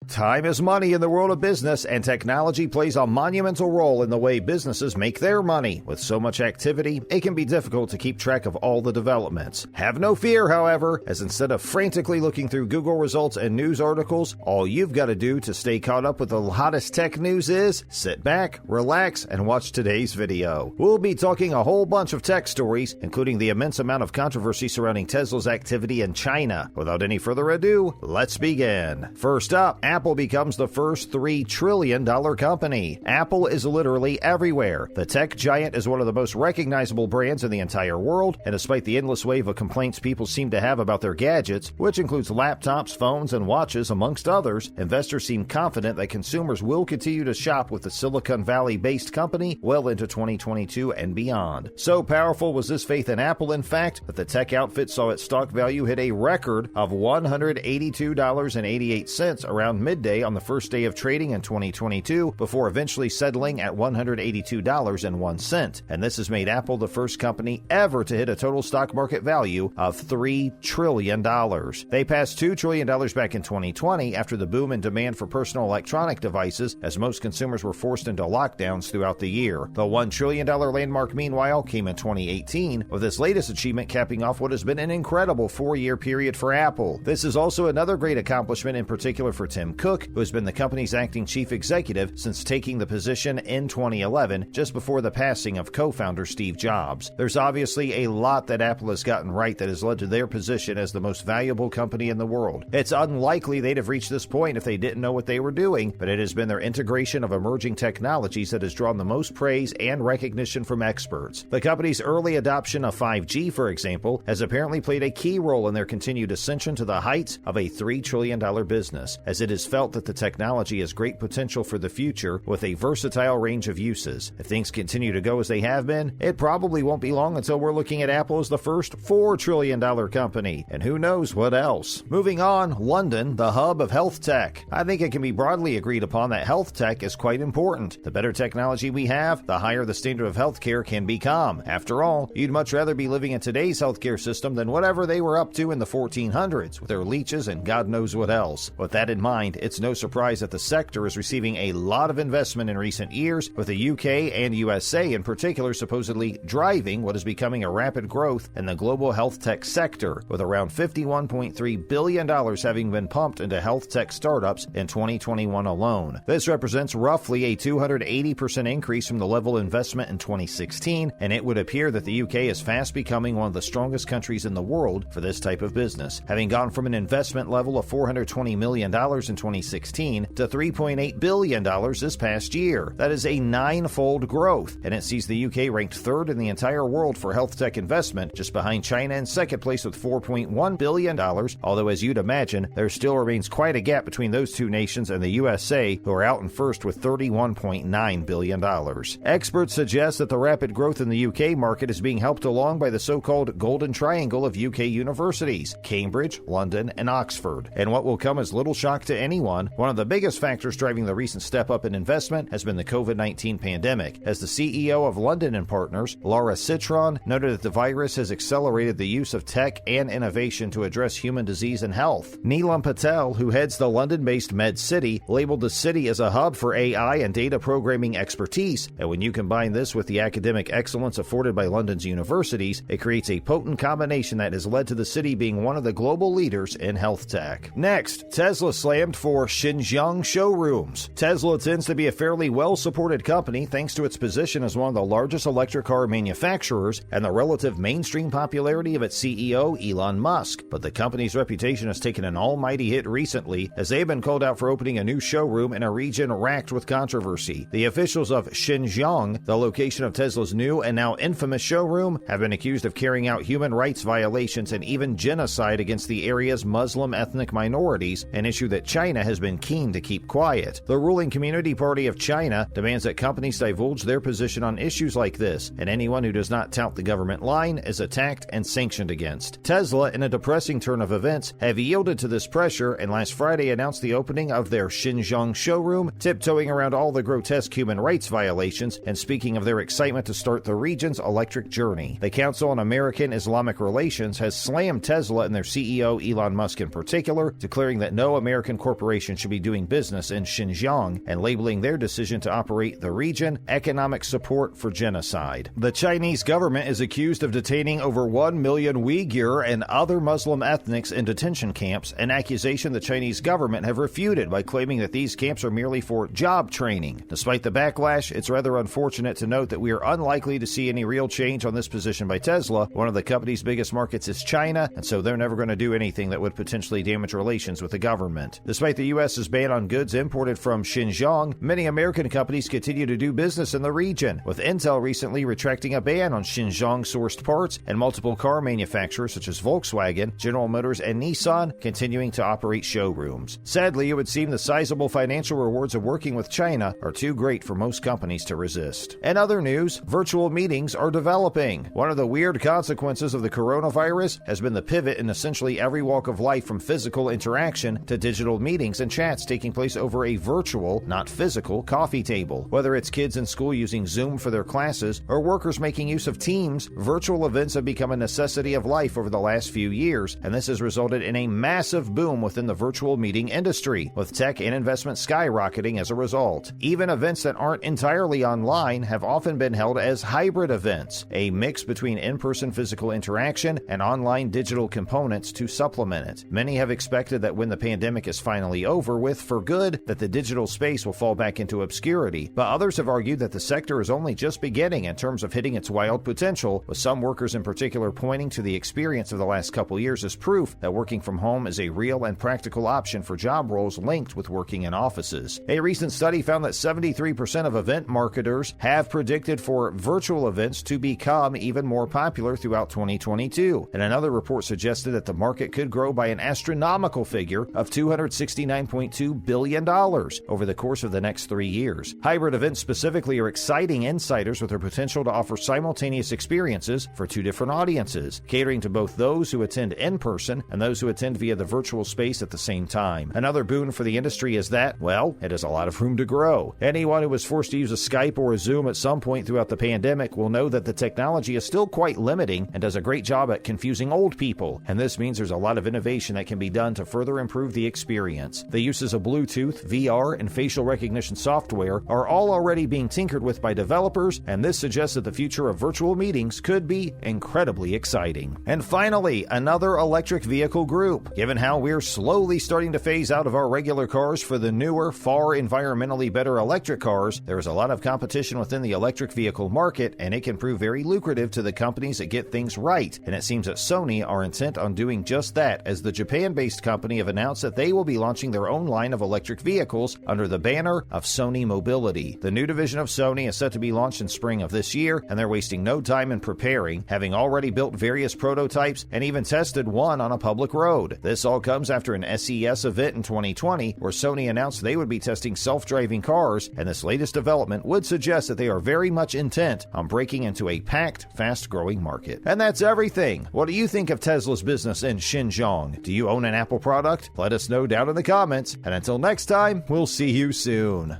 Time is money in the world of business, and technology plays a monumental role in the way businesses make their money. With so much activity, it can be difficult to keep track of all the developments. Have no fear, however, as instead of frantically looking through Google results and news articles, all you've got to do to stay caught up with the hottest tech news is sit back, relax, and watch today's video. We'll be talking a whole bunch of tech stories, including the immense amount of controversy surrounding Tesla's activity in China. Without any further ado, let's begin. First up, Apple becomes the first $3 trillion company. Apple is literally everywhere. The tech giant is one of the most recognizable brands in the entire world, and despite the endless wave of complaints people seem to have about their gadgets, which includes laptops, phones, and watches, amongst others, investors seem confident that consumers will continue to shop with the Silicon Valley-based company well into 2022 and beyond. So powerful was this faith in Apple, in fact, that the tech outfit saw its stock value hit a record of $182.88 around midday on the first day of trading in 2022, before eventually settling at $182.01. And this has made Apple the first company ever to hit a total stock market value of $3 trillion. They passed $2 trillion back in 2020 after the boom in demand for personal electronic devices, as most consumers were forced into lockdowns throughout the year. The $1 trillion landmark, meanwhile, came in 2018, with this latest achievement capping off what has been an incredible 4-year period for Apple. This is also another great accomplishment, in particular for Tim Cook, who has been the company's acting chief executive since taking the position in 2011, just before the passing of co-founder Steve Jobs. There's obviously a lot that Apple has gotten right that has led to their position as the most valuable company in the world. It's unlikely they'd have reached this point if they didn't know what they were doing, but it has been their integration of emerging technologies that has drawn the most praise and recognition from experts. The company's early adoption of 5G, for example, has apparently played a key role in their continued ascension to the heights of a $3 trillion business, as it is felt that the technology has great potential for the future with a versatile range of uses. If things continue to go as they have been, it probably won't be long until we're looking at Apple as the first $4 trillion company, and who knows what else. Moving on, London, the hub of health tech. I think it can be broadly agreed upon that health tech is quite important. The better technology we have, the higher the standard of healthcare can become. After all, you'd much rather be living in today's healthcare system than whatever they were up to in the 1400s, with their leeches and God knows what else. With that in mind, it's no surprise that the sector is receiving a lot of investment in recent years, with the UK and USA in particular supposedly driving what is becoming a rapid growth in the global health tech sector, with around $51.3 billion having been pumped into health tech startups in 2021 alone. This represents roughly a 280% increase from the level of investment in 2016, and it would appear that the UK is fast becoming one of the strongest countries in the world for this type of business, having gone from an investment level of $420 million in 2016 to $3.8 billion this past year. That is a 9-fold growth, and it sees the UK ranked third in the entire world for health tech investment, just behind China in second place with $4.1 billion, although as you'd imagine, there still remains quite a gap between those two nations and the USA, who are out in first with $31.9 billion. Experts suggest that the rapid growth in the UK market is being helped along by the so-called Golden Triangle of UK universities, Cambridge, London, and Oxford. And what will come as little shock to anyone, one of the biggest factors driving the recent step up in investment has been the COVID-19 pandemic, as the CEO of London & Partners, Laura Citron, noted that the virus has accelerated the use of tech and innovation to address human disease and health. Neelam Patel, who heads the London-based MedCity, labeled the city as a hub for AI and data programming expertise, and when you combine this with the academic excellence afforded by London's universities, it creates a potent combination that has led to the city being one of the global leaders in health tech. Next, Tesla slammed for Xinjiang showrooms. Tesla tends to be a fairly well-supported company thanks to its position as one of the largest electric car manufacturers and the relative mainstream popularity of its CEO, Elon Musk. But the company's reputation has taken an almighty hit recently, as they have been called out for opening a new showroom in a region racked with controversy. The officials of Xinjiang, the location of Tesla's new and now infamous showroom, have been accused of carrying out human rights violations and even genocide against the area's Muslim ethnic minorities, an issue that China has been keen to keep quiet. The ruling Community Party of China demands that companies divulge their position on issues like this, and anyone who does not tout the government line is attacked and sanctioned against. Tesla, in a depressing turn of events, have yielded to this pressure and last Friday announced the opening of their Xinjiang showroom, tiptoeing around all the grotesque human rights violations and speaking of their excitement to start the region's electric journey. The Council on American-Islamic Relations has slammed Tesla and their CEO Elon Musk in particular, declaring that no American corporation corporation should be doing business in Xinjiang and labeling their decision to operate the region economic support for genocide. The Chinese government is accused of detaining over 1 million Uyghur and other Muslim ethnics in detention camps, an accusation the Chinese government have refuted by claiming that these camps are merely for job training. Despite the backlash, it's rather unfortunate to note that we are unlikely to see any real change on this position by Tesla. One of the company's biggest markets is China, and so they're never going to do anything that would potentially damage relations with the government. Despite the U.S.'s ban on goods imported from Xinjiang, many American companies continue to do business in the region, with Intel recently retracting a ban on Xinjiang-sourced parts, and multiple car manufacturers such as Volkswagen, General Motors, and Nissan continuing to operate showrooms. Sadly, it would seem the sizable financial rewards of working with China are too great for most companies to resist. In other news, virtual meetings are developing. One of the weird consequences of the coronavirus has been the pivot in essentially every walk of life from physical interaction to digital meetings and chats taking place over a virtual, not physical, coffee table. Whether it's kids in school using Zoom for their classes or workers making use of Teams, virtual events have become a necessity of life over the last few years, and this has resulted in a massive boom within the virtual meeting industry, with tech and investment skyrocketing as a result. Even events that aren't entirely online have often been held as hybrid events, a mix between in-person physical interaction and online digital components to supplement it. Many have expected that when the pandemic is finally over with for good, that the digital space will fall back into obscurity, but others have argued that the sector is only just beginning in terms of hitting its wild potential, with some workers in particular pointing to the experience of the last couple years as proof that working from home is a real and practical option for job roles linked with working in offices. A recent study found that 73% of event marketers have predicted for virtual events to become even more popular throughout 2022, and another report suggested that the market could grow by an astronomical figure of $269.2 billion over the course of the next 3 years. Hybrid events specifically are exciting insiders with their potential to offer simultaneous experiences for two different audiences, catering to both those who attend in person and those who attend via the virtual space at the same time. Another boon for the industry is that, well, it has a lot of room to grow. Anyone who was forced to use a Skype or a Zoom at some point throughout the pandemic will know that the technology is still quite limiting and does a great job at confusing old people, and this means there's a lot of innovation that can be done to further improve the experience. The uses of Bluetooth, VR, and facial recognition software are all already being tinkered with by developers, and this suggests that the future of virtual meetings could be incredibly exciting. And finally, another electric vehicle group. Given how we're slowly starting to phase out of our regular cars for the newer, far environmentally better electric cars, there is a lot of competition within the electric vehicle market, and it can prove very lucrative to the companies that get things right. And it seems that Sony are intent on doing just that, as the Japan-based company have announced that they will be launching their own line of electric vehicles under the banner of Sony Mobility. The new division of Sony is set to be launched in spring of this year, and they're wasting no time in preparing, having already built various prototypes and even tested one on a public road. This all comes after an SES event in 2020 where Sony announced they would be testing self-driving cars, and this latest development would suggest that they are very much intent on breaking into a packed, fast-growing market. And that's everything. What do you think of Tesla's business in Xinjiang? Do you own an Apple product? Let us know down in the comments, and until next time, we'll see you soon.